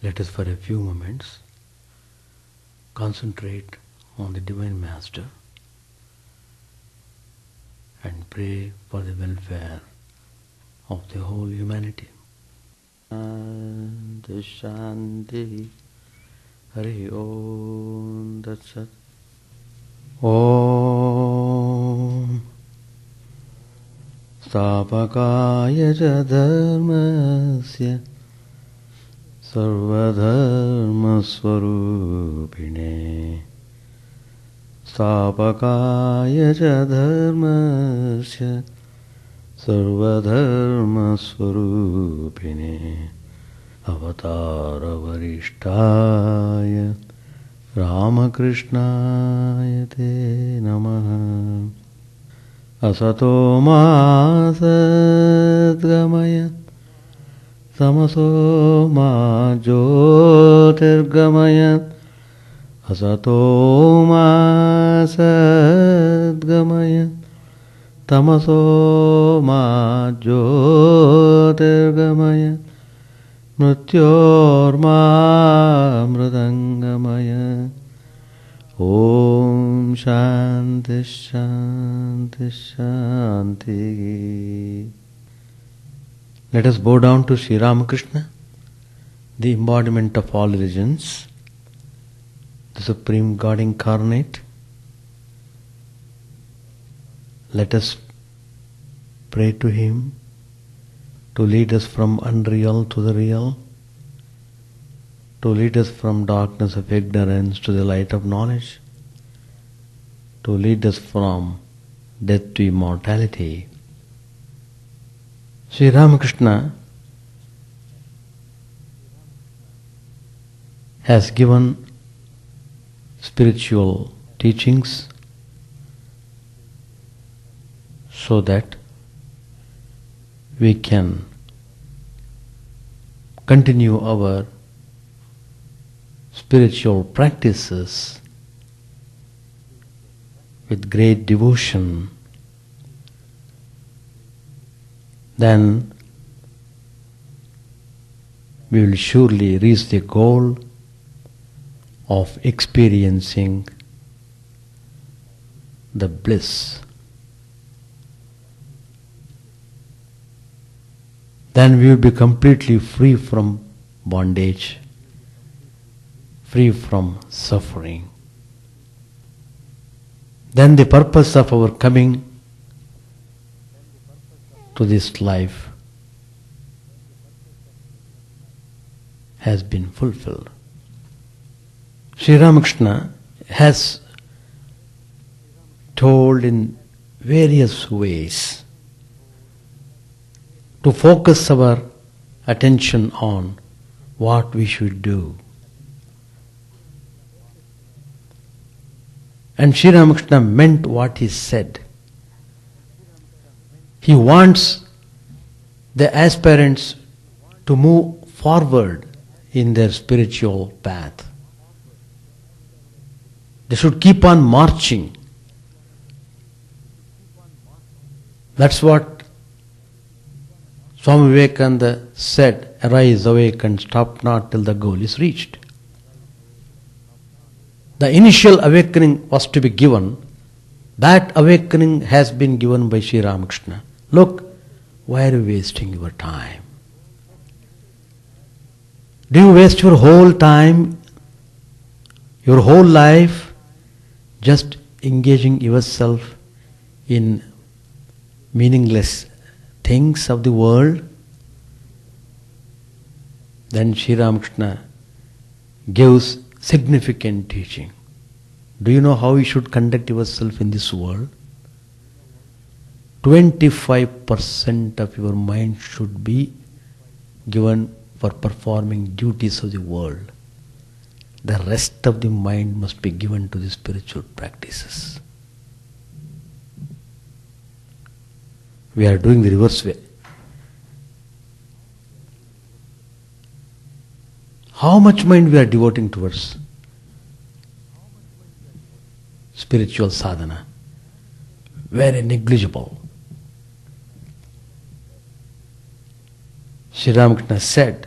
Let us for a few moments concentrate on the Divine Master and pray for the welfare of the whole humanity. Shanti Hari Om Tat Sat. Om Stapakaya ca dharmasya Sarvadharma Swarupine Stapakaya ca dharmasya Sarvadharma Swarupine Avatara Varishtaya Ramakrishna Te Namaha Asato ma sadgamaya Tamaso ma jyotirgamaya Asato ma sadgamaya Tamaso ma jyotirgamaya Mrityorma mridangamaya Om Shanti Shanti Shanti. Let us bow down to Sri Ramakrishna, the embodiment of all religions, the Supreme God Incarnate. Let us pray to Him to lead us from unreal to the real, to lead us from darkness of ignorance to the light of knowledge, to lead us from death to immortality. Sri Ramakrishna has given spiritual teachings so that we can continue our spiritual practices with great devotion. Then we will surely reach the goal of experiencing the bliss. Then we will be completely free from bondage, free from suffering. Then the purpose of our coming to this life has been fulfilled. Sri Ramakrishna has told in various ways to focus our attention on what we should do. And Sri Ramakrishna meant what he said. He wants the aspirants to move forward in their spiritual path. They should keep on marching. That's what Swami Vivekananda said, arise, awake and stop not till the goal is reached. The initial awakening was to be given. That awakening has been given by Sri Ramakrishna. Look, why are you wasting your time? Do you waste your whole time, your whole life, just engaging yourself in meaningless things of the world? Then Sri Ramakrishna gives significant teaching. Do you know how you should conduct yourself in this world? 25% of your mind should be given for performing duties of the world. The rest of the mind must be given to the spiritual practices. We are doing the reverse way. How much mind we are devoting towards spiritual sadhana? Very negligible. Sri Ramakrishna said,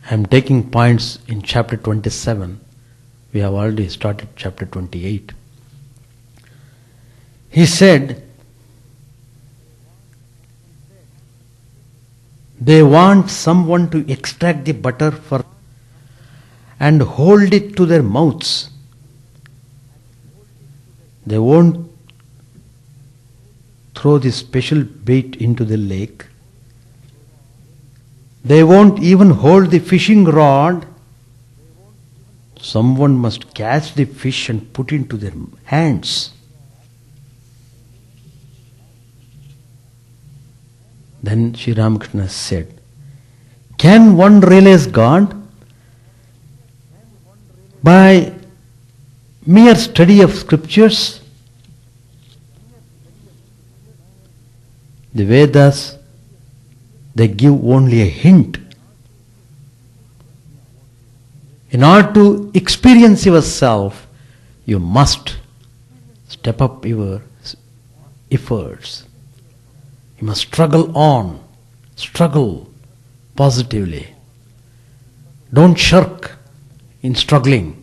I am taking points in chapter 27. We have already started chapter 28. He said, they want someone to extract the butter and hold it to their mouths. They won't throw the special bait into the lake. They won't even hold the fishing rod. Someone must catch the fish and put it into their hands. Then Sri Ramakrishna said, can one realize God by mere study of scriptures? The Vedas, they give only a hint. In order to experience yourself, you must step up your efforts. You must struggle on, struggle positively. Don't shirk in struggling.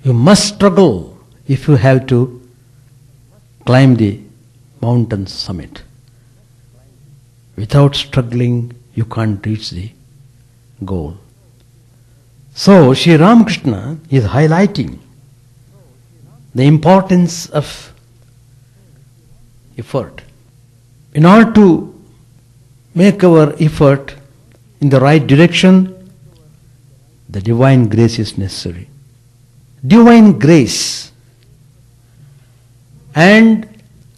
You must struggle if you have to climb the mountain summit. Without struggling, you can't reach the goal. So, Sri Ramakrishna is highlighting the importance of effort. In order to make our effort in the right direction, the divine grace is necessary. Divine grace and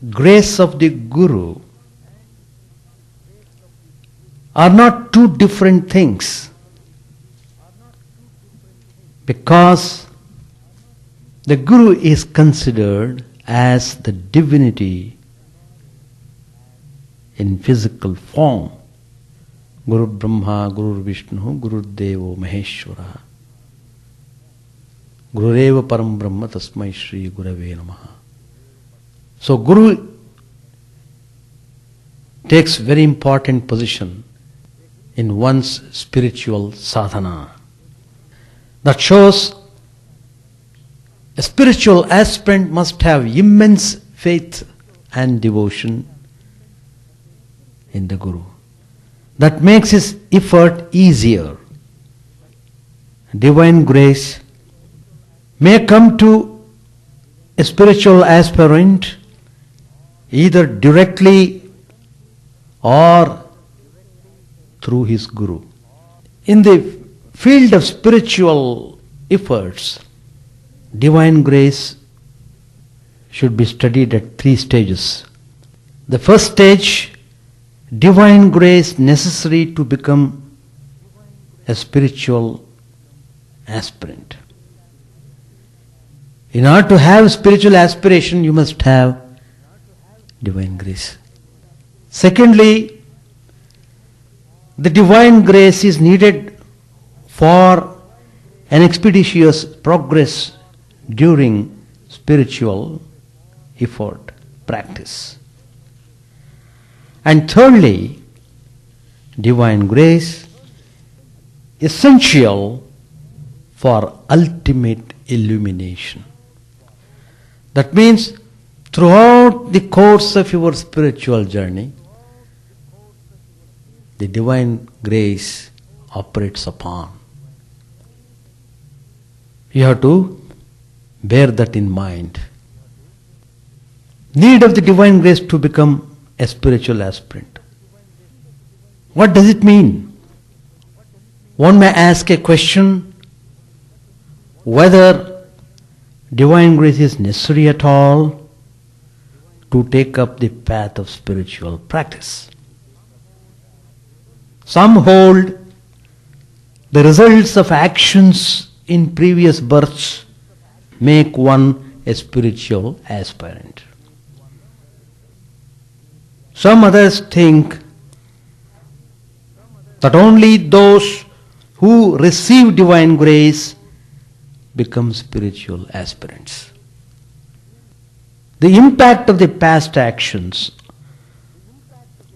grace of the Guru are not two different things, because the Guru is considered as the divinity in physical form. Guru Brahma, Guru Vishnu, Guru Devo Maheshwara. Gurureva Param Brahma Tasmai Shri Gurave Namaha. So Guru takes very important position in one's spiritual sadhana. That shows a spiritual aspirant must have immense faith and devotion in the Guru. That makes his effort easier. Divine grace may come to a spiritual aspirant either directly or through his Guru. In the field of spiritual efforts, divine grace should be studied at 3 stages. The first stage, divine grace necessary to become a spiritual aspirant. In order to have spiritual aspiration, you must have divine grace. Secondly, the divine grace is needed for an expeditious progress during spiritual effort, practice. And thirdly, divine grace essential for ultimate illumination. That means throughout the course of your spiritual journey, the divine grace operates upon. You have to bear that in mind. Need of the divine grace to become a spiritual aspirant. What does it mean? One may ask a question whether divine grace is necessary at all to take up the path of spiritual practice. Some hold the results of actions in previous births make one a spiritual aspirant. Some others think that only those who receive divine grace become spiritual aspirants. The impact of the past actions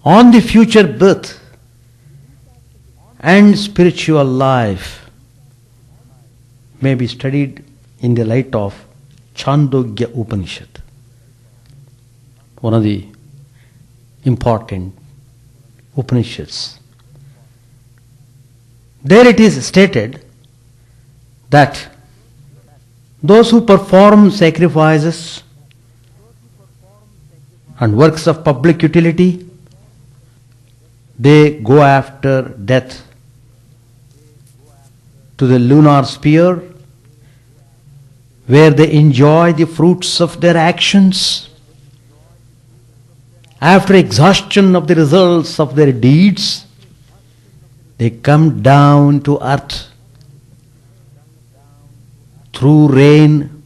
on the future birth and spiritual life may be studied in the light of Chandogya Upanishad, one of the important Upanishads. There it is stated that those who perform sacrifices and works of public utility, they go after death to the lunar sphere, where they enjoy the fruits of their actions. After exhaustion of the results of their deeds, they come down to earth through rain,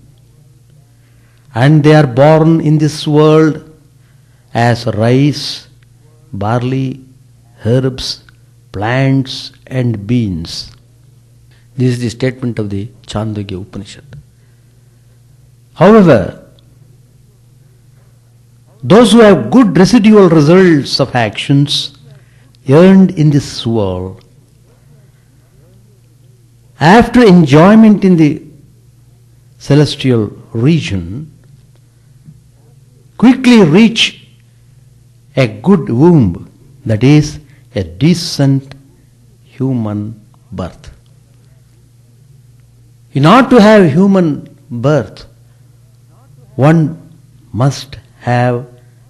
and they are born in this world as rice, barley, herbs, plants and beans. This is the statement of the Chandogya Upanishad. However, those who have good residual results of actions earned in this world, after enjoyment in the celestial region, quickly reach a good womb, that is, a decent human birth. In order to have human birth, one must have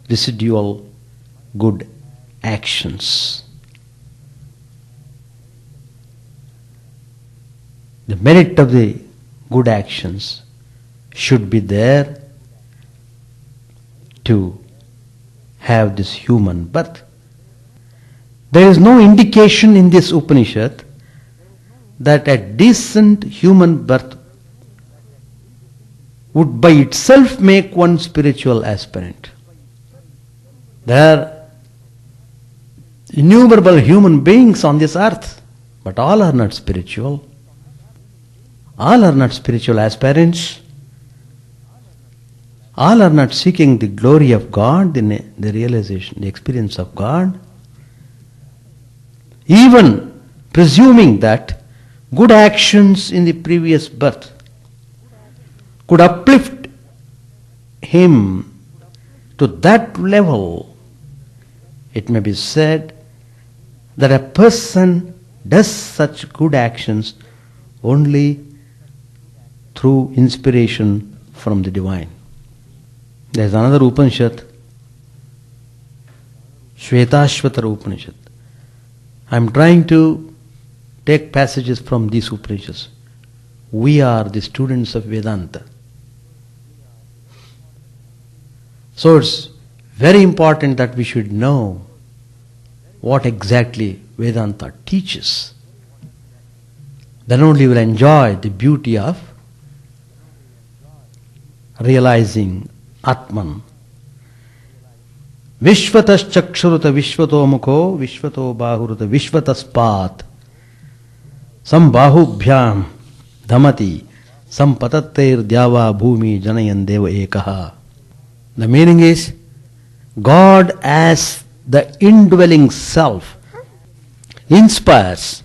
residual good actions. The merit of the good actions should be there to have this human birth. There is no indication in this Upanishad that a decent human birth would by itself make one spiritual aspirant. There are innumerable human beings on this earth, but all are not spiritual. All are not spiritual aspirants. All are not seeking the glory of God, the realization, the experience of God. Even presuming that good actions in the previous birth could uplift him to that level, it may be said that a person does such good actions only through inspiration from the divine. There is another Upanishad, Shvetashvatara Upanishad. I am trying to take passages from these Upanishads. We are the students of Vedanta. So it's very important that we should know what exactly Vedanta teaches. Then only we will enjoy the beauty of realizing Atman. Vishvatas chakshuruta vishvato mukho vishvato bahuruta vishvataspat sambahubhyam dhamati sampatattair dyava bhumi janayan deva ekaha. The meaning is, God as the indwelling self inspires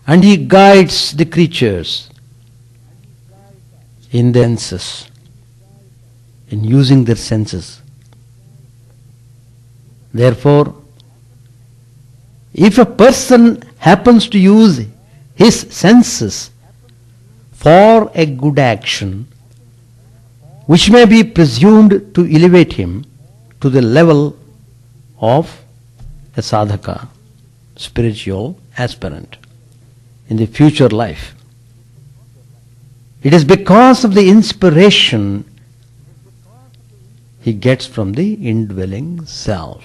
and He guides the creatures in their senses, in using their senses. Therefore, if a person happens to use his senses for a good action, which may be presumed to elevate him to the level of a sadhaka, spiritual aspirant in the future life, it is because of the inspiration he gets from the indwelling self.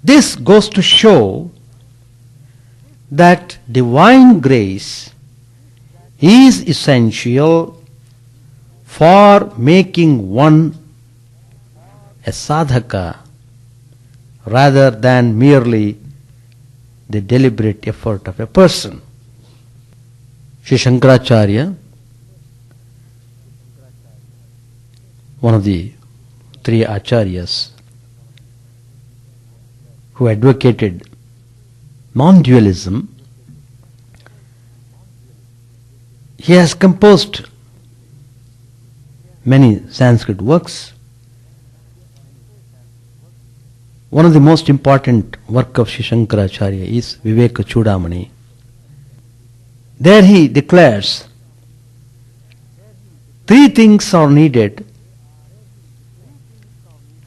This goes to show that divine grace is essential for making one a sadhaka rather than merely the deliberate effort of a person. Sri Shankaracharya, one of the three acharyas, who advocated non-dualism, he has composed many Sanskrit works. One of the most important work of Sri Shankaracharya is Viveka-Chudamani. There he declares, three things are needed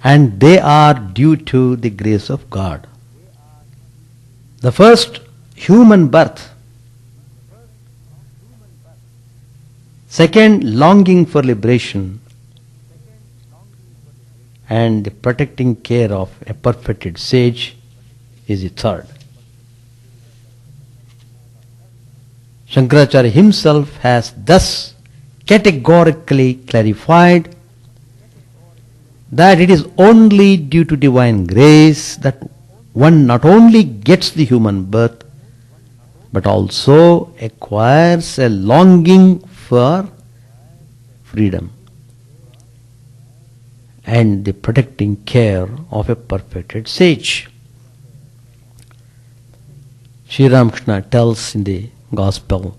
and they are due to the grace of God. The first, human birth. Second, longing for liberation. And the protecting care of a perfected sage is the third. Shankaracharya himself has thus categorically clarified that it is only due to divine grace that one not only gets the human birth but also acquires a longing for freedom and the protecting care of a perfected sage. Sri Ramakrishna tells in the Gospel,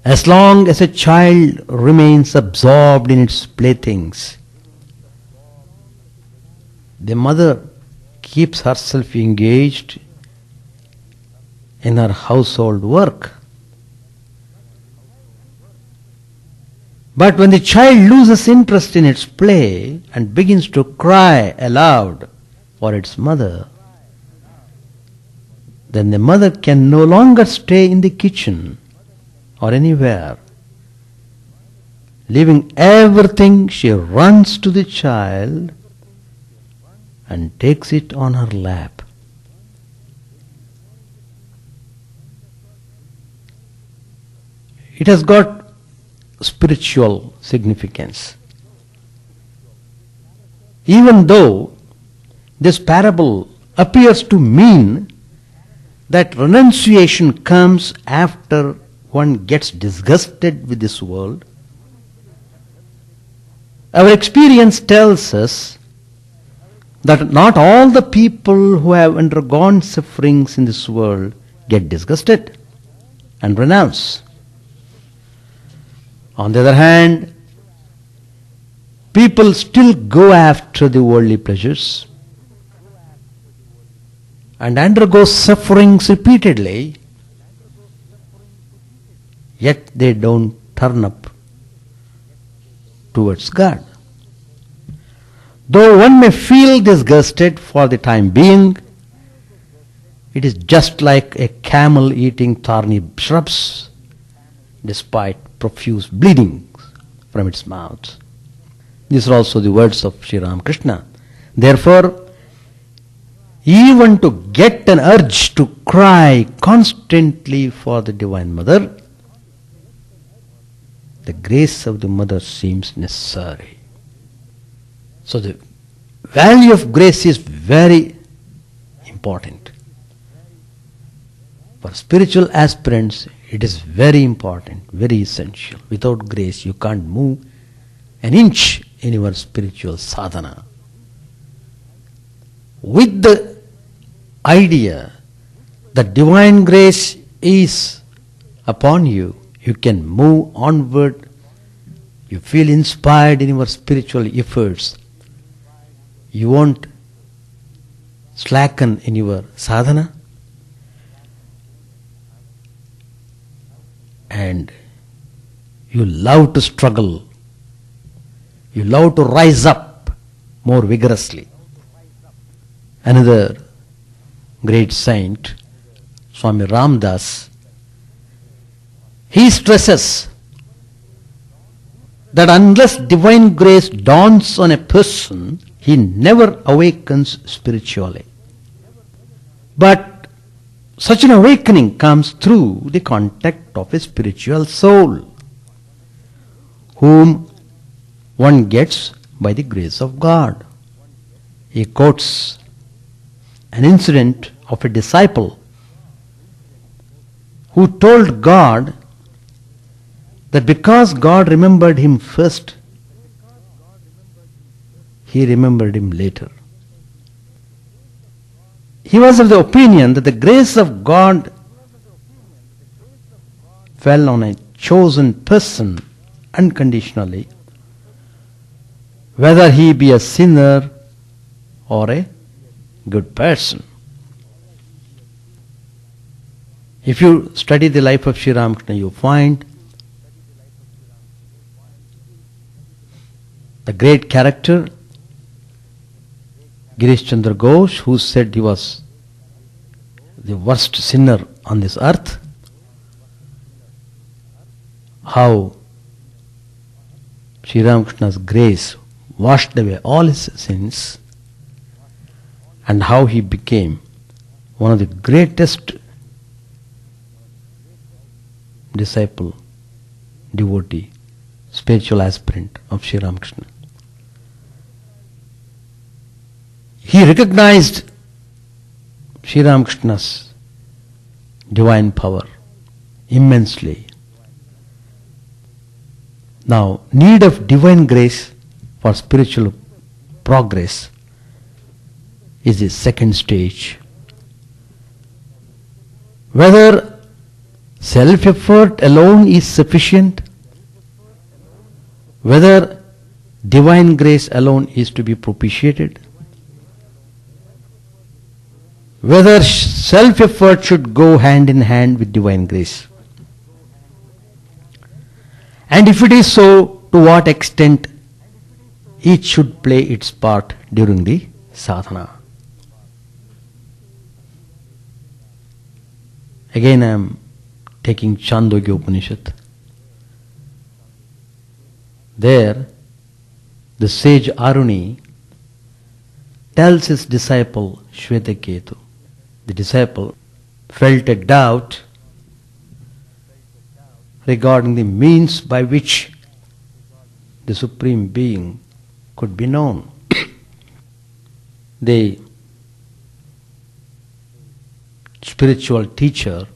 as long as a child remains absorbed in its playthings, the mother keeps herself engaged in her household work. But when the child loses interest in its play and begins to cry aloud for its mother, then the mother can no longer stay in the kitchen or anywhere. Leaving everything, she runs to the child and takes it on her lap. It has got spiritual significance. Even though this parable appears to mean that renunciation comes after one gets disgusted with this world, our experience tells us that not all the people who have undergone sufferings in this world get disgusted and renounce. On the other hand, people still go after the worldly pleasures and undergo sufferings repeatedly, yet they don't turn up towards God. Though one may feel disgusted for the time being, it is just like a camel eating thorny shrubs despite profuse bleeding from its mouth. These are also the words of Sri Ramakrishna. Therefore, even to get an urge to cry constantly for the Divine Mother, the grace of the Mother seems necessary. So the value of grace is very important. For spiritual aspirants, it is very important, very essential. Without grace, you can't move an inch in your spiritual sadhana. With the idea that divine grace is upon you, you can move onward, you feel inspired in your spiritual efforts. You won't slacken in your sadhana, and you love to struggle, you love to rise up more vigorously. Another great saint, Swami Ramdas, he stresses that unless divine grace dawns on a person, he never awakens spiritually. But such an awakening comes through the contact of a spiritual soul, whom one gets by the grace of God. He quotes an incident of a disciple who told God that because God remembered him first, he remembered him later. he was of the opinion that the grace of God fell on a chosen person unconditionally, whether he be a sinner or a good person. If you study the life of Sri Ramakrishna, you find the great character Girish Chandra Ghosh, who said he was the worst sinner on this earth, how Sri Ramakrishna's grace washed away all his sins, and how he became one of the greatest disciple, devotee, spiritual aspirant of Sri Ramakrishna. He recognized Sri Ramakrishna's divine power immensely. Now, need of divine grace for spiritual progress is the second stage. Whether self-effort alone is sufficient, whether divine grace alone is to be propitiated, whether self-effort should go hand in hand with divine grace. And if it is so, to what extent each should play its part during the sadhana. Again I am taking Chandogya Upanishad. There, the sage Aruni tells his disciple Shvetaketu. The disciple felt a doubt regarding the means by which the Supreme Being could be known. The spiritual teacher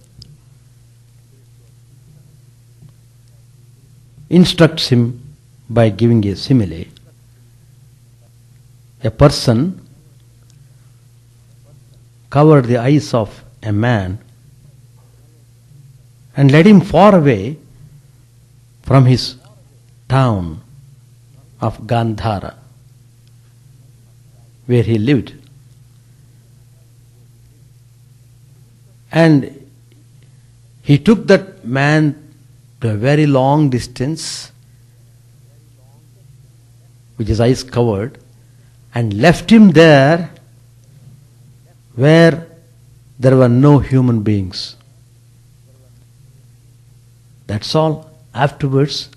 instructs him by giving a simile. A person covered the eyes of a man and led him far away from his town of Gandhara, where he lived. And he took that man to a very long distance, with his eyes covered, and left him there where there were no human beings. That's all. Afterwards,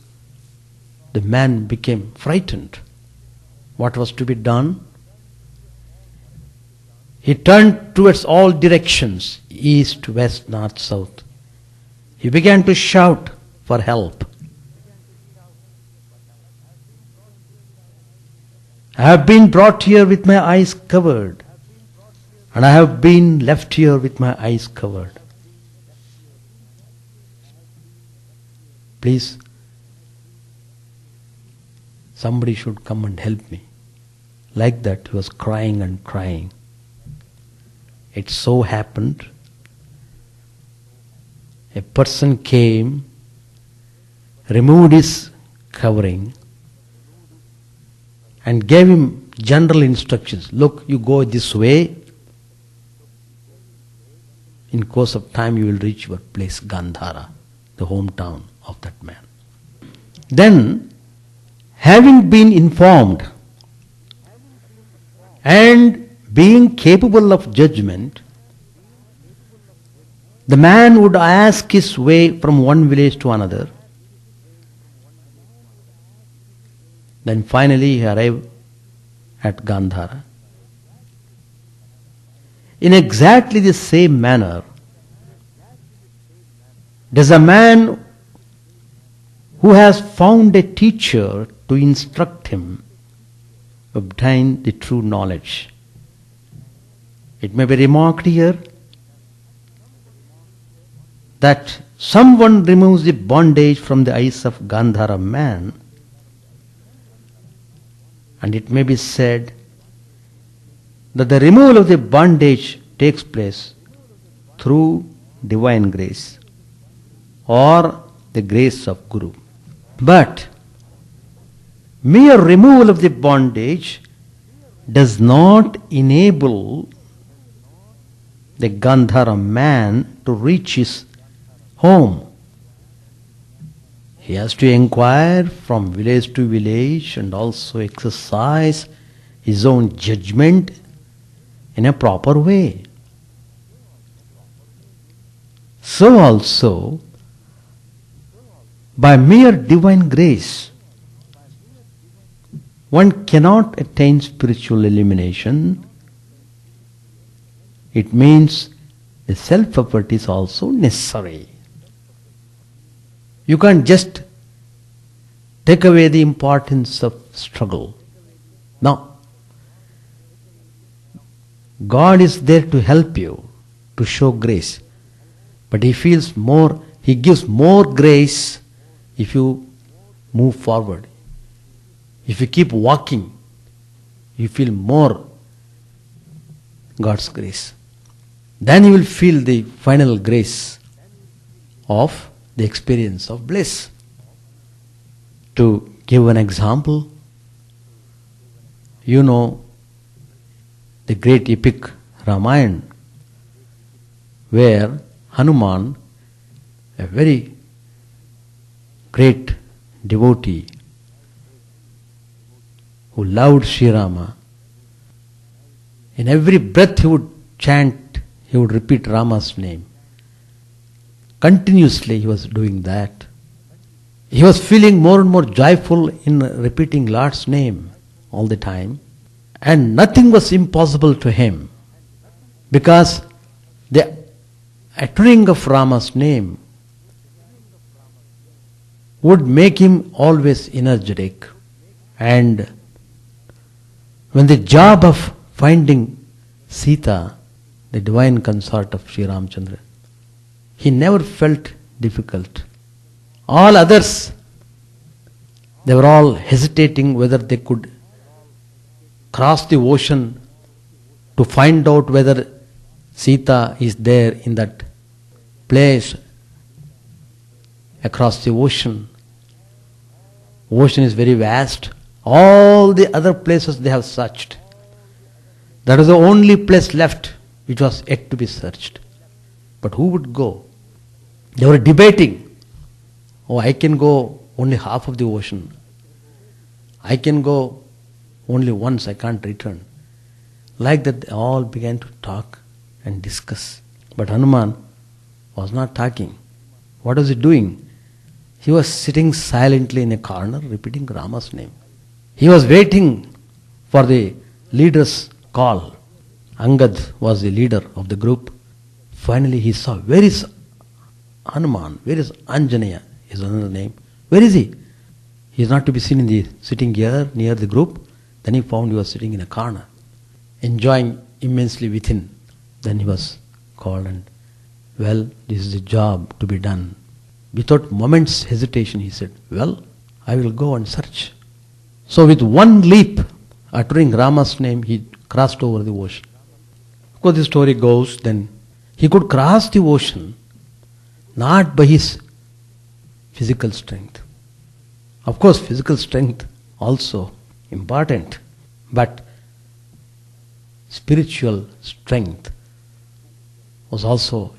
the man became frightened. What was to be done? He turned towards all directions, east, west, north, south. He began to shout for help. I have been brought here with my eyes covered, and I have been left here with my eyes covered. Please, somebody should come and help me. Like that, he was crying and crying. It so happened, a person came, removed his covering, and gave him general instructions. Look, you go this way. In course of time you will reach your place, Gandhara, the hometown of that man. Then, having been informed and being capable of judgment, the man would ask his way from one village to another. Then finally he arrived at Gandhara. In exactly the same manner, does a man who has found a teacher to instruct him obtain the true knowledge. It may be remarked here that someone removes the bondage from the eyes of Gandhara man, and it may be said that the removal of the bondage takes place through divine grace or the grace of Guru. But mere removal of the bondage does not enable the Gandhara man to reach his home. He has to inquire from village to village and also exercise his own judgment in a proper way. So also, by mere divine grace, one cannot attain spiritual illumination. It means the self-effort is also necessary. You can't just take away the importance of struggle. No. God is there to help you, to show grace. But He gives more grace if you move forward. If you keep walking, you feel more God's grace. Then you will feel the final grace of the experience of bliss. To give an example, you know the great epic Ramayana, where Hanuman, a very great devotee who loved Sri Rama, in every breath he would chant, he would repeat Rama's name. Continuously he was doing that. He was feeling more and more joyful in repeating Lord's name all the time. And nothing was impossible to him, because the uttering of Rama's name would make him always energetic. And when the job of finding Sita, the divine consort of Sri Ramchandra, he never felt difficult. All others, they were all hesitating whether they could cross the ocean to find out whether Sita is there in that place across the ocean. Ocean is very vast. All the other places they have searched. That was the only place left which was yet to be searched. But who would go? They were debating. Oh, I can go only half of the ocean. I can go only once, I can't return. Like that, they all began to talk and discuss. But Hanuman was not talking. What was he doing? He was sitting silently in a corner, repeating Rama's name. He was waiting for the leader's call. Angad was the leader of the group. Finally he saw, where is Hanuman? Where is Anjaneya? Is another name. Where is he? He is not to be seen sitting here near the group. Then he found he was sitting in a corner, enjoying immensely within. Then he was called and, well, this is a job to be done. Without moment's hesitation he said, well, I will go and search. So with one leap, uttering Rama's name, he crossed over the ocean. Of course the story goes, then he could cross the ocean not by his physical strength. Of course physical strength also important, but spiritual strength was also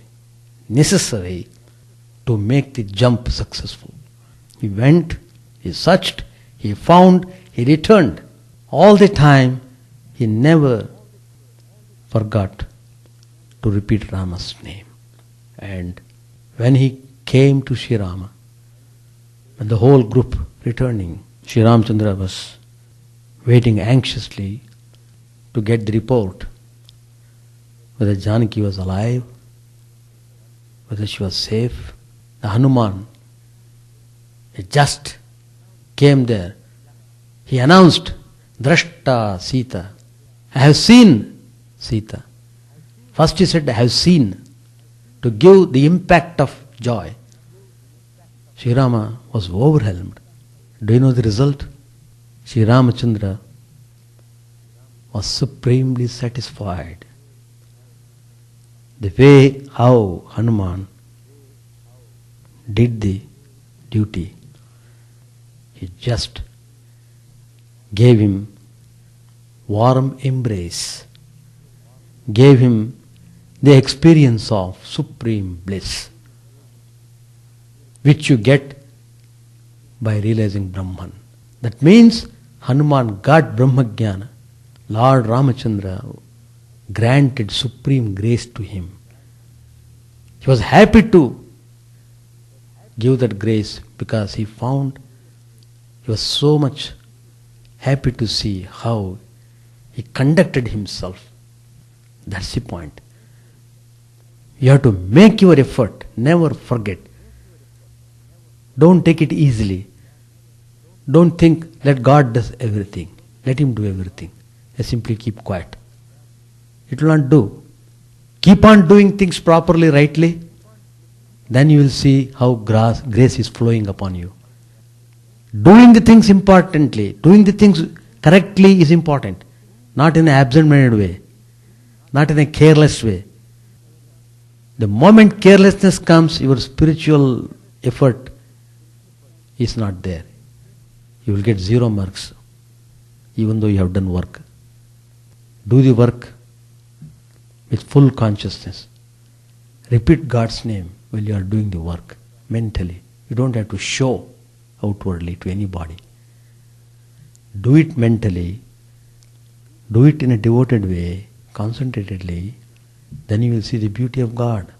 necessary to make the jump successful. He went, he searched, he found, he returned. All the time he never forgot to repeat Rama's name. And when he came to Sri Rama, and the whole group returning, Sri Ramchandra was waiting anxiously to get the report whether Janaki was alive, whether she was safe. The Hanuman, he just came there. He announced, Drashta Sita. I have seen Sita. First he said, I have seen, to give the impact of joy. Sri Rama was overwhelmed. Do you know the result? Sri Ramachandra was supremely satisfied. The way how Hanuman did the duty, he just gave him warm embrace, gave him the experience of supreme bliss, which you get by realizing Brahman. That means Hanuman got Brahmajnana. Lord Ramachandra granted supreme grace to him. He was happy to give that grace because he found, he was so much happy to see how he conducted himself. That's the point. You have to make your effort, never forget. Don't take it easily. Don't think let God does everything. Let Him do everything. Just simply keep quiet. It will not do. Keep on doing things properly, rightly. Then you will see how grace is flowing upon you. Doing the things importantly, doing the things correctly is important. Not in an absent-minded way. Not in a careless way. The moment carelessness comes, your spiritual effort is not there. You will get 0 marks, even though you have done work. Do the work with full consciousness. Repeat God's name while you are doing the work mentally. You don't have to show outwardly to anybody. Do it mentally. Do it in a devoted way, concentratedly. Then you will see the beauty of God.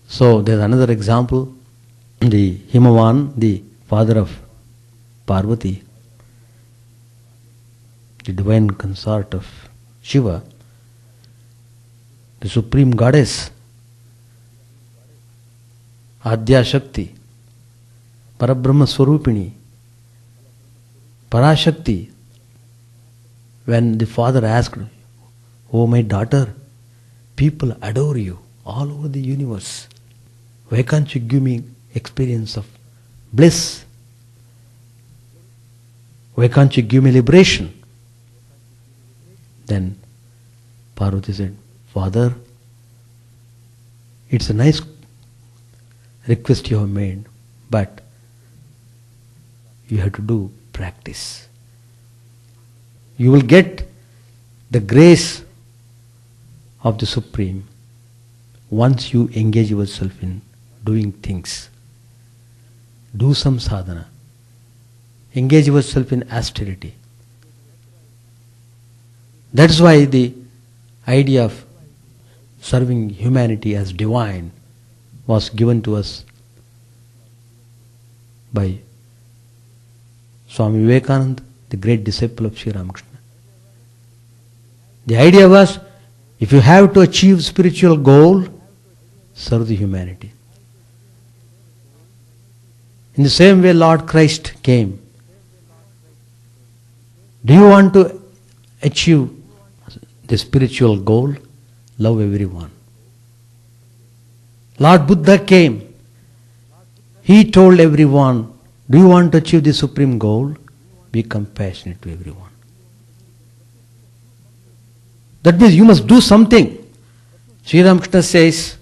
So there's another example. The Himavan, the father of Parvati, the divine consort of Shiva, the supreme goddess, Adya Shakti, Parabrahma Swarupini, Parashakti. When the father asked, "Oh my daughter, people adore you all over the universe. Why can't you give me experience of bliss? Why can't you give me liberation?" Then Parvati said, "Father, it's a nice request you have made, but you have to do practice. You will get the grace of the Supreme once you engage yourself in doing things. Do some sadhana. Engage yourself in austerity." That's why the idea of serving humanity as divine was given to us by Swami Vivekananda, the great disciple of Sri Ramakrishna. The idea was, if you have to achieve spiritual goal, serve the humanity. In the same way Lord Christ came. Do you want to achieve the spiritual goal? Love everyone. Lord Buddha came. He told everyone, do you want to achieve the supreme goal? Be compassionate to everyone. That means you must do something. Sri Ramakrishna says,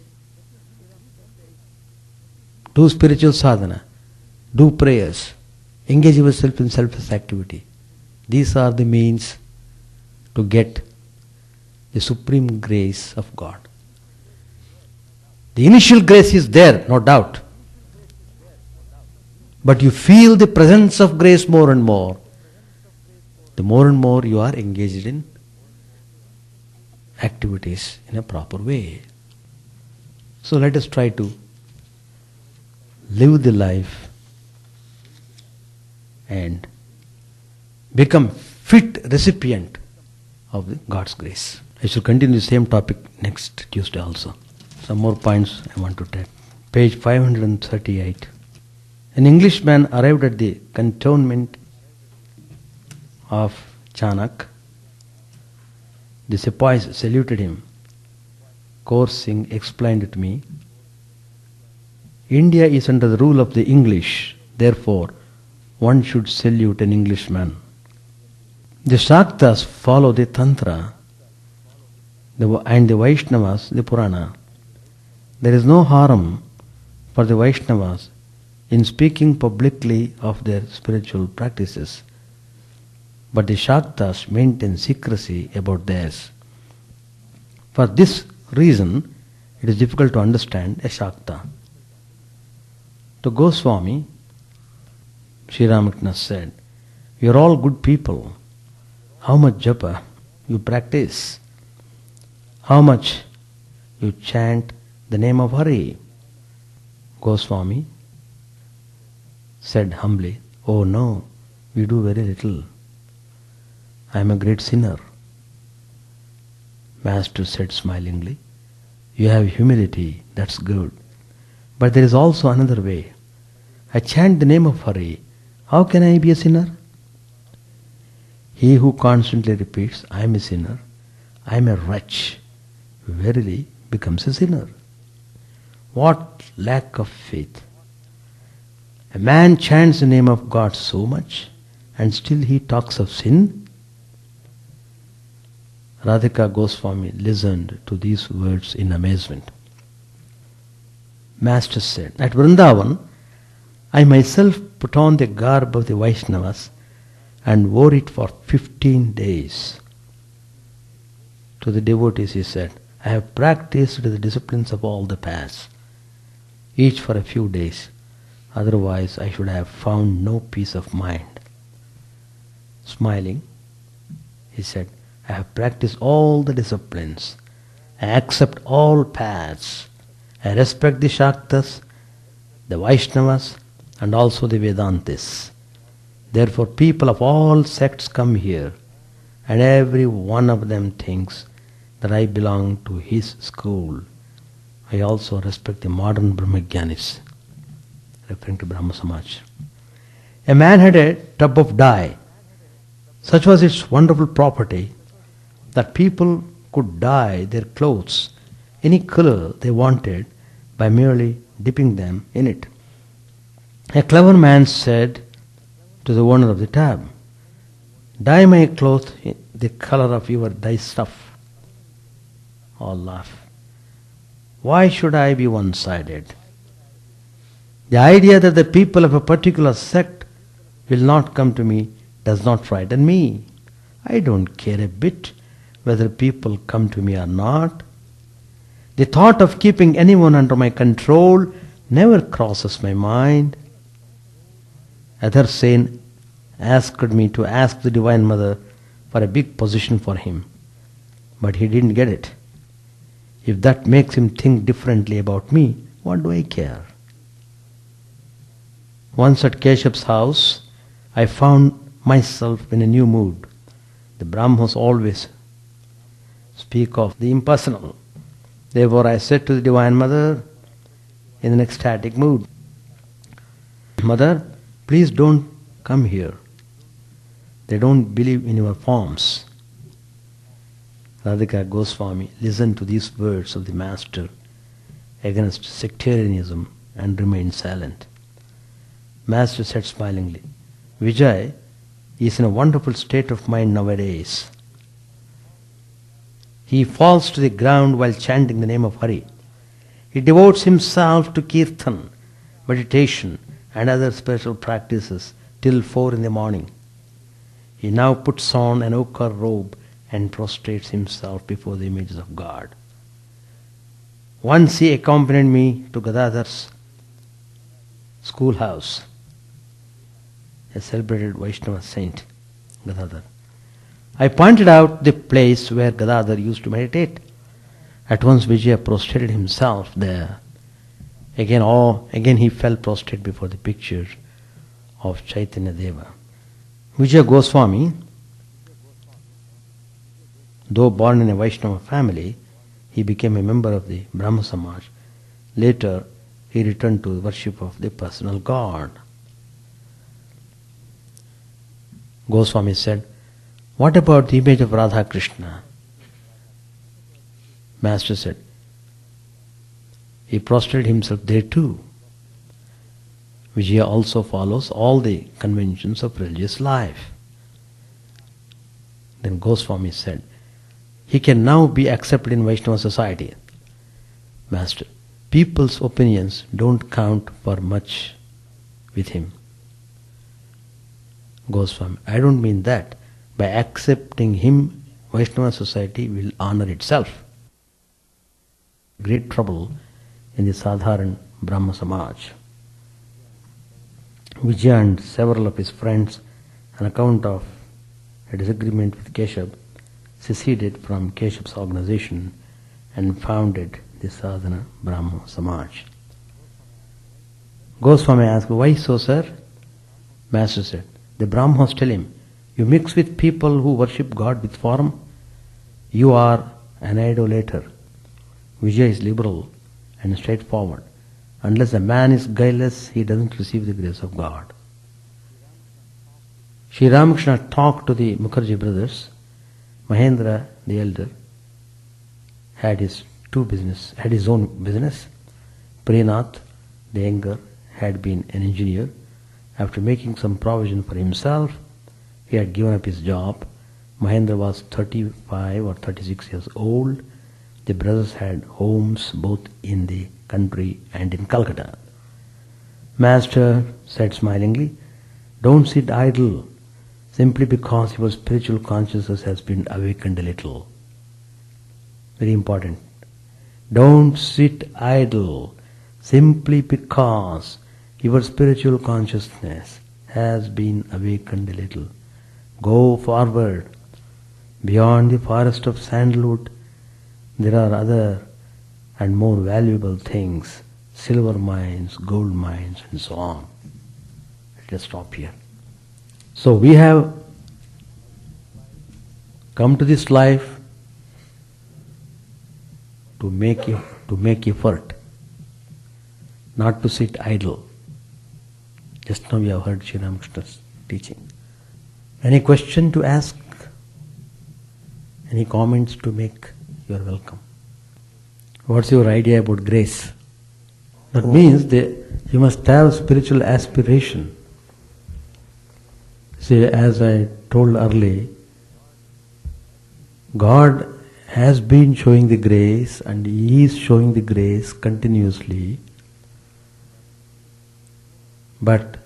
do spiritual sadhana, do prayers, engage yourself in selfless activity. These are the means to get the supreme grace of God. The initial grace is there, no doubt. But you feel the presence of grace more and more. The more and more you are engaged in activities in a proper way. So let us try to live the life and become fit recipient of God's grace. I shall continue the same topic next Tuesday also. Some more points I want to take. Page 538. An Englishman arrived at the cantonment of Chanak. The sepoys saluted him. Kaur Singh explained to me, India is under the rule of the English, therefore one should salute an Englishman. The Shaktas follow the Tantra and the Vaishnavas the Purana. There is no harm for the Vaishnavas in speaking publicly of their spiritual practices, but the Shaktas maintain secrecy about theirs. For this reason, it is difficult to understand a Shakta. To Goswami, Sri Ramakrishna said, "You are all good people. How much japa you practice? How much you chant the name of Hari?" Goswami said humbly, "Oh no, we do very little. I am a great sinner." Master said smilingly, "You have humility, that's good. But there is also another way. I chant the name of Hari. How can I be a sinner? He who constantly repeats, I am a sinner, I am a wretch, verily becomes a sinner. What lack of faith! A man chants the name of God so much, and still he talks of sin." Radhika Goswami listened to these words in amazement. Master said, "At Vrindavan, I myself put on the garb of the Vaishnavas and wore it for 15 days. To the devotees he said, I have practiced the disciplines of all the paths, each for a few days. Otherwise I should have found no peace of mind." Smiling, he said, "I have practiced all the disciplines. I accept all paths. I respect the Shaktas, the Vaishnavas, and also the Vedantis. Therefore people of all sects come here, and every one of them thinks that I belong to his school. I also respect the modern Brahmagyanis," referring to Brahma Samaj. A man had a tub of dye. Such was its wonderful property that people could dye their clothes any color they wanted by merely dipping them in it. A clever man said to the owner of the tub, "Dye my clothes in the color of your dye stuff." All laugh. Why should I be one-sided? The idea that the people of a particular sect will not come to me does not frighten me. I don't care a bit whether people come to me or not. The thought of keeping anyone under my control never crosses my mind. Other saint asked me to ask the Divine Mother for a big position for him, but he didn't get it. If that makes him think differently about me, what do I care? Once at Keshav's house, I found myself in a new mood. The Brahmas always speak of the impersonal. Therefore I said to the Divine Mother in an ecstatic mood, "Mother, please don't come here. They don't believe in your forms." Radhika Goswami listened to these words of the Master against sectarianism and remained silent. Master said smilingly, "Vijay is in a wonderful state of mind nowadays. He falls to the ground while chanting the name of Hari. He devotes himself to kirtan, meditation, and other spiritual practices till 4 in the morning. He now puts on an ochre robe and prostrates himself before the images of God. Once he accompanied me to Gadadhar's schoolhouse, a celebrated Vaishnava saint, Gadadhar. I pointed out the place where Gadadhar used to meditate. At once Vijaya prostrated himself there. Again he fell prostrate before the picture of Chaitanya Deva. Vijaya Goswami, though born in a Vaishnava family, he became a member of the Brahma Samaj. Later, he returned to the worship of the personal God. Goswami said, "What about the image of Radha Krishna?" Master said, he prostrated himself there too. Vijaya also follows all the conventions of religious life. Then Goswami said, he can now be accepted in Vaishnava society. Master, people's opinions don't count for much with him. Goswami, I don't mean that. By accepting him, Vaishnava society will honor itself. Great trouble in the Sadharan Brahma Samaj. Vijaya and several of his friends, on account of a disagreement with Keshav, seceded from Keshav's organization and founded the Sadhana Brahma Samaj. Goswami asked, why so, sir? Master said, the Brahmas tell him, you mix with people who worship God with form, you are an idolater. Vijaya is liberal and straightforward. Unless a man is guileless, he doesn't receive the grace of God. Sri Ramakrishna talked to the Mukherjee brothers. Mahendra, the elder, had his own business. Prinath, the younger, had been an engineer. After making some provision for himself, he had given up his job. Mahendra was 35 or 36 years old. The brothers had homes both in the country and in Calcutta. Master said smilingly, don't sit idle simply because your spiritual consciousness has been awakened a little. Very important. Don't sit idle simply because your spiritual consciousness has been awakened a little. Go forward. Beyond the forest of sandalwood, there are other and more valuable things, silver mines, gold mines, and so on. Let us stop here. So we have come to this life to make effort, not to sit idle. Just now we have heard Sri Ramakrishna's teaching. Any question to ask? Any comments to make? You are welcome. What's your idea about grace? That means you must have spiritual aspiration. See, as I told earlier, God has been showing the grace and He is showing the grace continuously. But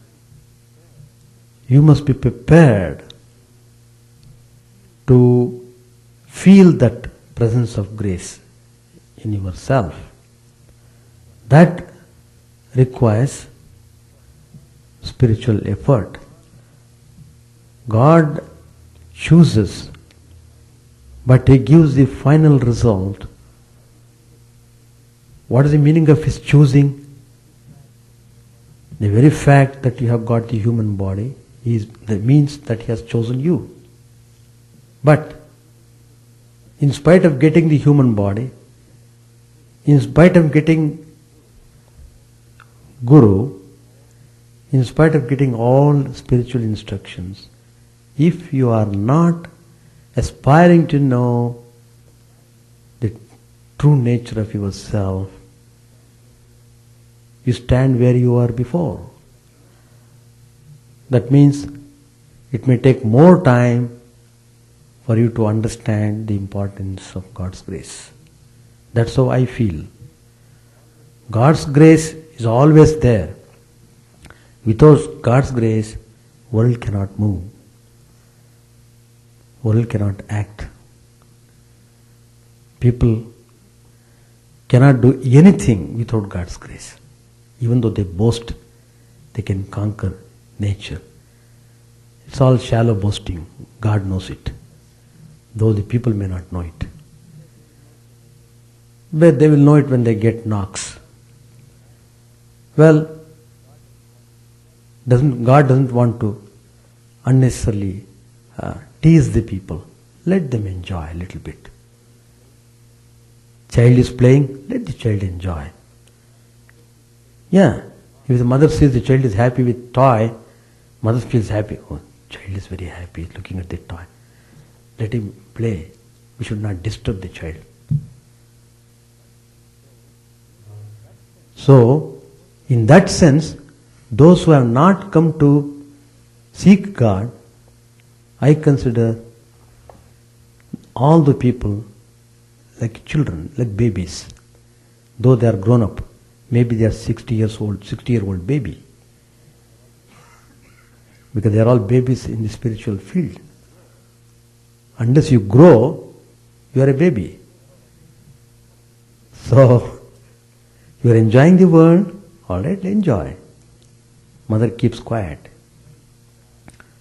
you must be prepared to feel that presence of grace in yourself. That requires spiritual effort. God chooses, but He gives the final result. What is the meaning of His choosing? The very fact that you have got the human body that means that He has chosen you. But in spite of getting the human body, in spite of getting Guru, in spite of getting all spiritual instructions, if you are not aspiring to know the true nature of yourself, you stand where you were before. That means it may take more time for you to understand the importance of God's grace. That's how I feel. God's grace is always there. Without God's grace, world cannot move. World cannot act. People cannot do anything without God's grace. Even though they boast, they can conquer nature. It's all shallow boasting. God knows it, though the people may not know it. But they will know it when they get knocks. Well, God doesn't want to unnecessarily tease the people. Let them enjoy a little bit. Child is playing, let the child enjoy. Yeah, if the mother sees the child is happy with toy, mother feels happy. Oh, child is very happy looking at the toy. Let him play. We should not disturb the child. So, in that sense, those who have not come to seek God, I consider all the people like children, like babies. Though they are grown up, Maybe they are 60-year-old baby. Because they are all babies in the spiritual field. Unless you grow, you are a baby. So, you are enjoying the world, alright, enjoy. Mother keeps quiet.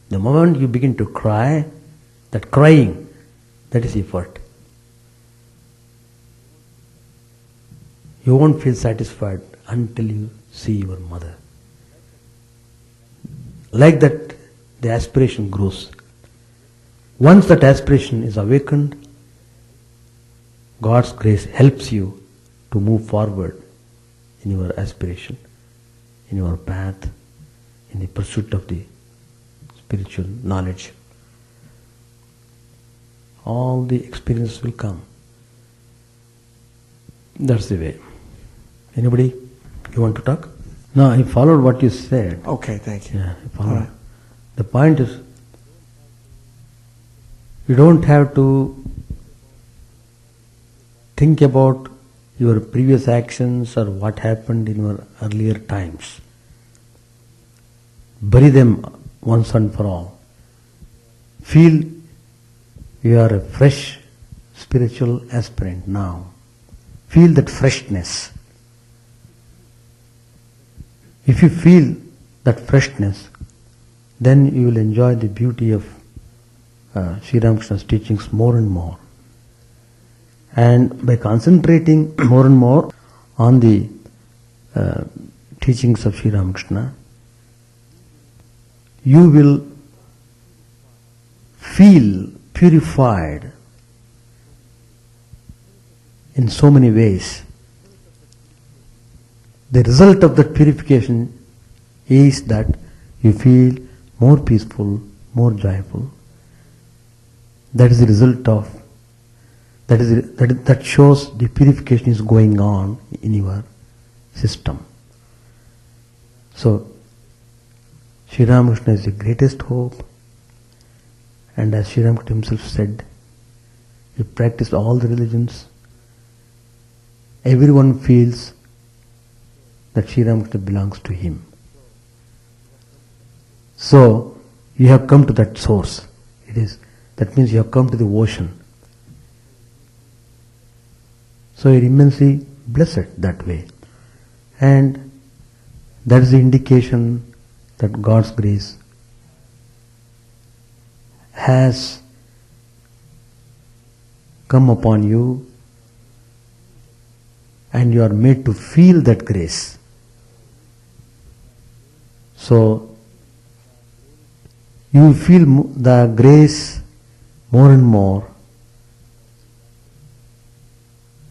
The moment you begin to cry, that crying, that is effort. You won't feel satisfied until you see your mother. Like that, the aspiration grows. Once that aspiration is awakened, God's grace helps you to move forward in your aspiration, in your path, in the pursuit of the spiritual knowledge. All the experiences will come. That's the way. Anybody? You want to talk? No, I followed what you said. Okay, thank you. Yeah, I followed. All right. The point is, you don't have to think about your previous actions or what happened in your earlier times. Bury them once and for all. Feel you are a fresh spiritual aspirant now. Feel that freshness. If you feel that freshness, then you will enjoy the beauty of Sri Ramakrishna's teachings more and more. And by concentrating more and more on the teachings of Sri Ramakrishna, you will feel purified in so many ways. The result of that purification is that you feel more peaceful, more joyful. That is the result of, that shows the purification is going on in your system. So, Sri Ramakrishna is the greatest hope, and as Sri Ramakrishna himself said, he practiced all the religions. Everyone feels that Sri Ramakrishna belongs to him. So, you have come to that source. That means you have come to the ocean. So you are immensely blessed that way. And that is the indication that God's grace has come upon you, and you are made to feel that grace. So, you feel the grace more and more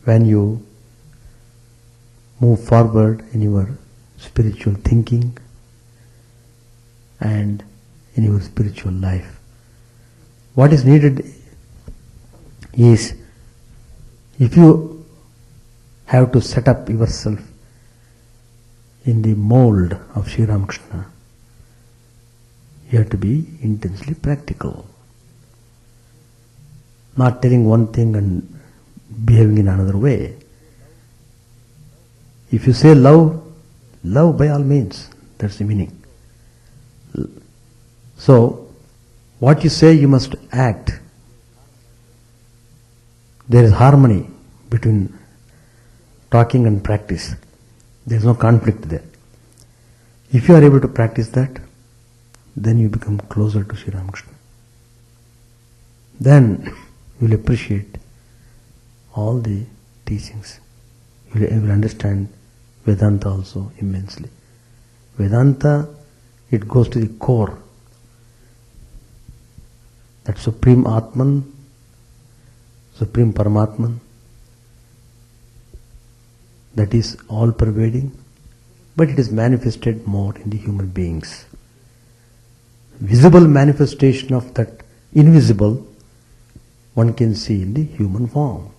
when you move forward in your spiritual thinking and in your spiritual life. What is needed is, if you have to set up yourself in the mold of Sri Ramakrishna, you have to be intensely practical. Not telling one thing and behaving in another way. If you say love, love by all means. That's the meaning. So, what you say you must act. There is harmony between talking and practice. There is no conflict there. If you are able to practice that, then you become closer to Sri Ramakrishna. Then you will appreciate all the teachings. You will understand Vedanta also immensely. Vedanta, it goes to the core. That Supreme Atman, Supreme Paramatman, that is all pervading, but it is manifested more in the human beings. Visible manifestation of that invisible one can see in the human form.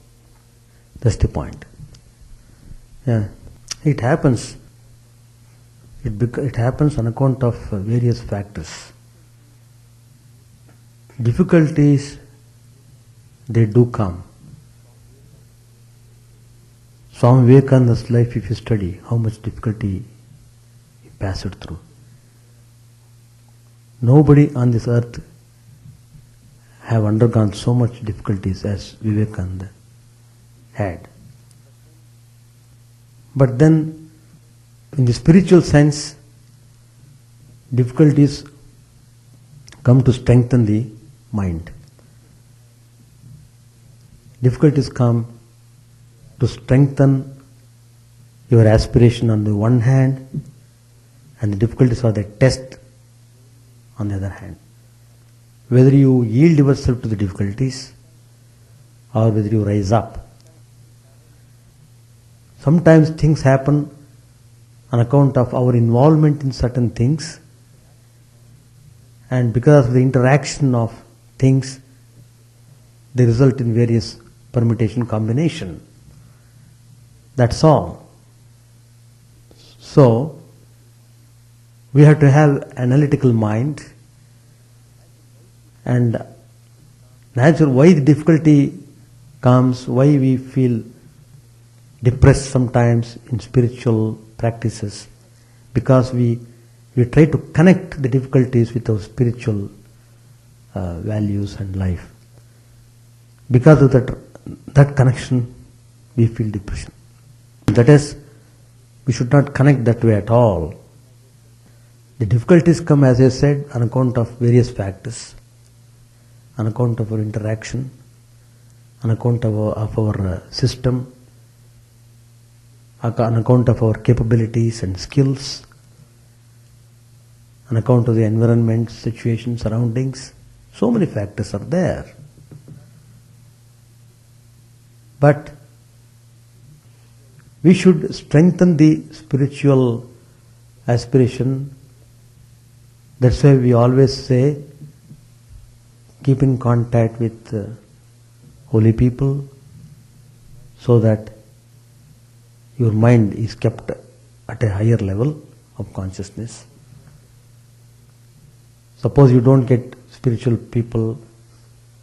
That's the point. Yeah, it happens. It happens on account of various factors. Difficulties, they do come. Swami Vivekananda's life, if you study, how much difficulty he passed through. Nobody on this earth have undergone so much difficulties as Vivekananda had. But then, in the spiritual sense, difficulties come to strengthen the mind. Difficulties come to strengthen your aspiration on the one hand, and the difficulties are the test on the other hand. Whether you yield yourself to the difficulties or whether you rise up. Sometimes things happen on account of our involvement in certain things, and because of the interaction of things, they result in various permutation combination. That's all. So, we have to have analytical mind, and naturally why the difficulty comes, why we feel depressed sometimes in spiritual practices, because we try to connect the difficulties with our spiritual values and life. Because of that connection, we feel depression. That is, we should not connect that way at all. The difficulties come, as I said, on account of various factors, on account of our interaction, on account of our system, on account of our capabilities and skills, on account of the environment, situation, surroundings. So many factors are there. But we should strengthen the spiritual aspiration. That's why we always say, keep in contact with holy people so that your mind is kept at a higher level of consciousness. Suppose you don't get spiritual people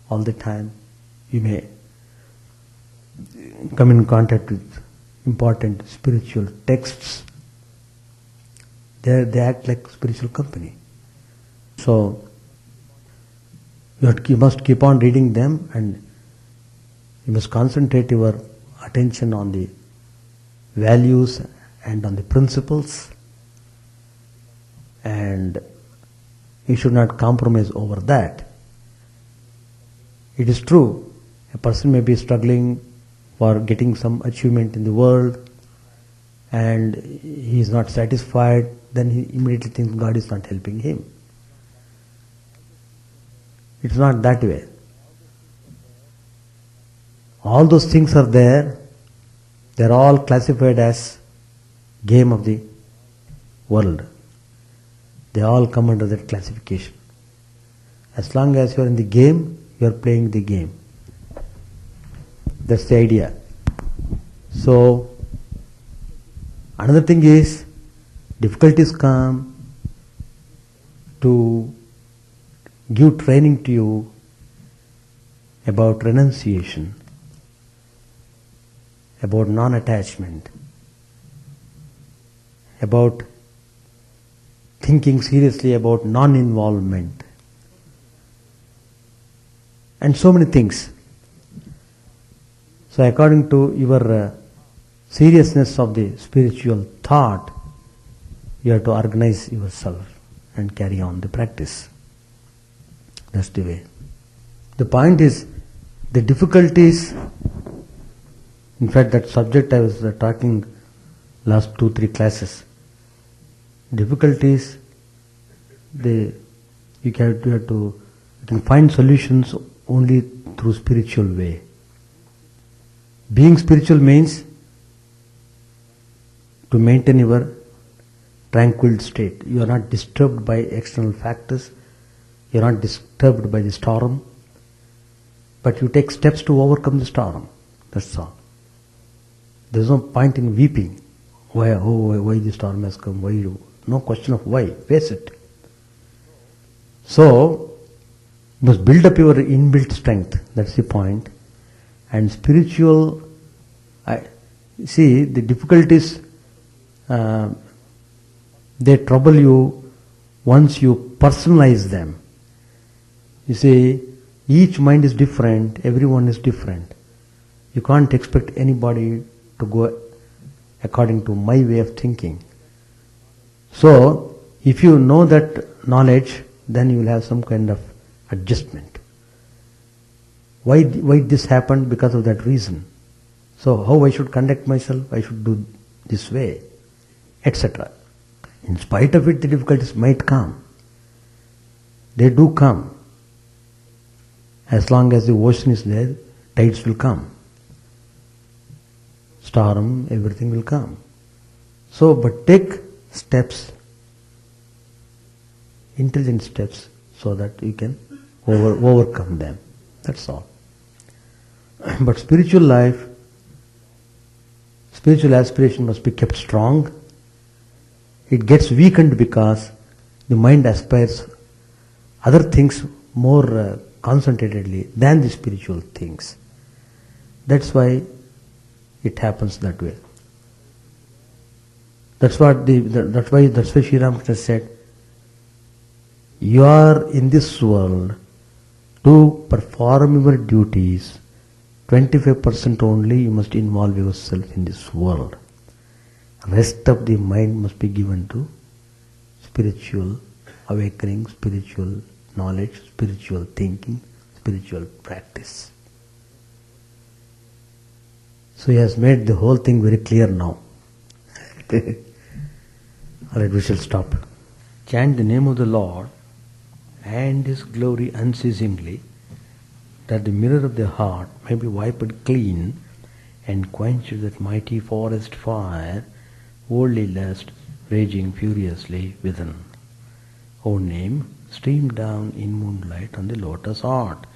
all the time, you may come in contact with important spiritual texts. They act like spiritual company. So, you must keep on reading them, and you must concentrate your attention on the values and on the principles, and you should not compromise over that. It is true, a person may be struggling for getting some achievement in the world and he is not satisfied, then he immediately thinks God is not helping him. It's not that way. All those things are there. They're all classified as game of the world. They all come under that classification. As long as you're in the game, you're playing the game. That's the idea. So, another thing is, difficulties come to give training to you about renunciation, about non-attachment, about thinking seriously about non-involvement, and so many things. So according to your seriousness of the spiritual thought, you have to organize yourself and carry on the practice. That's the way. The point is, the difficulties, in fact that subject I was talking last 2-3 classes, difficulties, you can find solutions only through spiritual way. Being spiritual means to maintain your tranquil state. You are not disturbed by external factors. You are not disturbed by the storm. But you take steps to overcome the storm. That's all. There is no point in weeping. Why the storm has come? No question of why. Face it. So, you must build up your inbuilt strength. That's the point. And spiritual, See, the difficulties, they trouble you once you personalize them. You see, each mind is different, everyone is different. You can't expect anybody to go according to my way of thinking. So, if you know that knowledge, then you will have some kind of adjustment. Why this happened? Because of that reason. So, how I should conduct myself? I should do this way, etc. In spite of it, the difficulties might come. They do come. As long as the ocean is there, tides will come. Storm, everything will come. So, but take steps, intelligent steps, so that you can overcome them. That's all. But spiritual life, spiritual aspiration must be kept strong. It gets weakened because the mind aspires other things more concentratedly than the spiritual things. That's why it happens that way. That's why Sri Ramakrishna said, you are in this world to perform your duties. 25% only you must involve yourself in this world. Rest of the mind must be given to spiritual awakening, spiritual knowledge, spiritual thinking, spiritual practice. So he has made the whole thing very clear now. Alright, we shall stop. Chant the name of the Lord and His glory unceasingly, that the mirror of the heart may be wiped clean and quench that mighty forest fire, worldly lust raging furiously within. O name, stream down in moonlight on the lotus heart,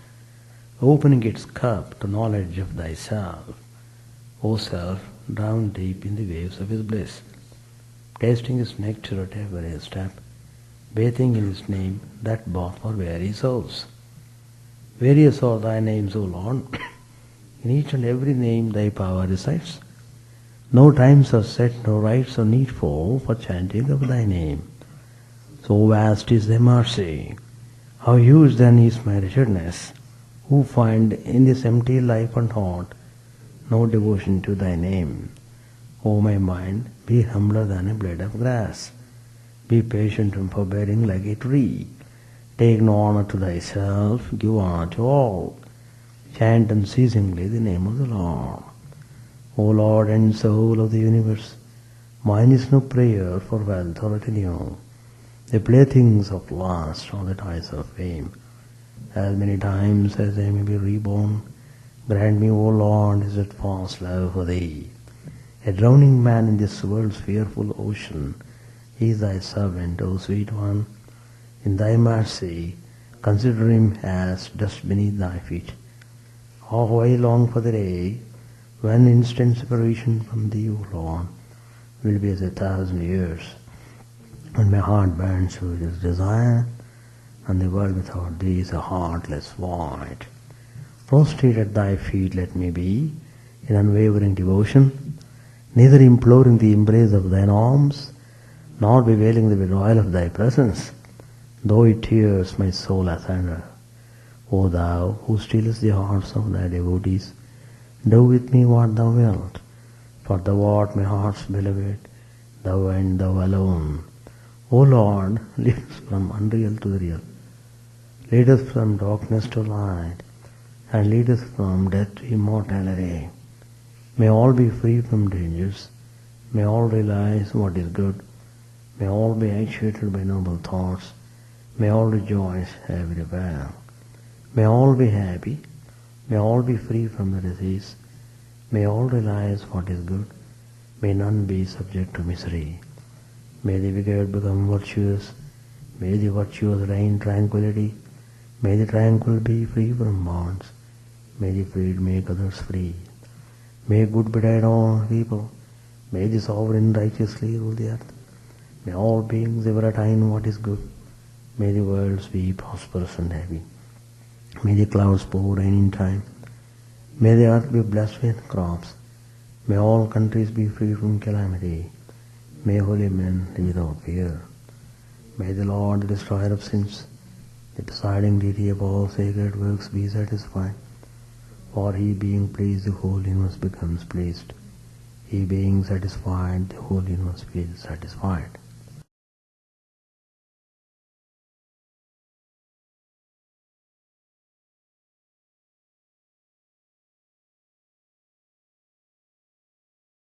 opening its cup to knowledge of thyself. O self, drown deep in the waves of His bliss, tasting His nectar at every step, bathing in His name, that bath for weary souls. Various are thy names, O Lord. In each and every name thy power resides. No times are set, no rites are needful for chanting of thy name. So vast is thy mercy. How huge then is my wretchedness, who find in this empty life and heart no devotion to thy name. O my mind, be humbler than a blade of grass. Be patient and forbearing like a tree. Take no honor to thyself, give honor to all. Chant unceasingly the name of the Lord. O Lord and soul of the universe, mine is no prayer for wealth or retinue, the playthings of lust or the toys of fame. As many times as I may be reborn, grant me, O Lord, is that false love for thee. A drowning man in this world's fearful ocean, he is thy servant, O sweet one. In thy mercy, consider him as dust beneath thy feet. How I long for the day when instant separation from thee, O Lord, will be as 1,000 years, when my heart burns with its desire, and the world without thee is a heartless void. Prostrate at thy feet let me be, in unwavering devotion, neither imploring the embrace of thine arms, nor bewailing the withdrawal of thy presence, though it tears my soul asunder. O thou, who stealest the hearts of thy devotees, do with me what thou wilt, for thou art my heart's beloved, thou and thou alone. O Lord, lead us from unreal to the real. Lead us from darkness to light, and lead us from death to immortality. May all be free from dangers. May all realize what is good. May all be actuated by noble thoughts. May all rejoice everywhere. May all be happy. May all be free from the disease. May all realize what is good. May none be subject to misery. May the wicked become virtuous. May the virtuous reign tranquility. May the tranquil be free from bonds. May the freed make others free. May good betide all people. May the sovereign righteously rule the earth. May all beings ever attain what is good. May the worlds be prosperous and happy. May the clouds pour rain in time. May the earth be blessed with crops. May all countries be free from calamity. May holy men live without fear. May the Lord, the destroyer of sins, the presiding deity of all sacred works, be satisfied. For he being pleased, the whole universe becomes pleased. He being satisfied, the whole universe feels satisfied.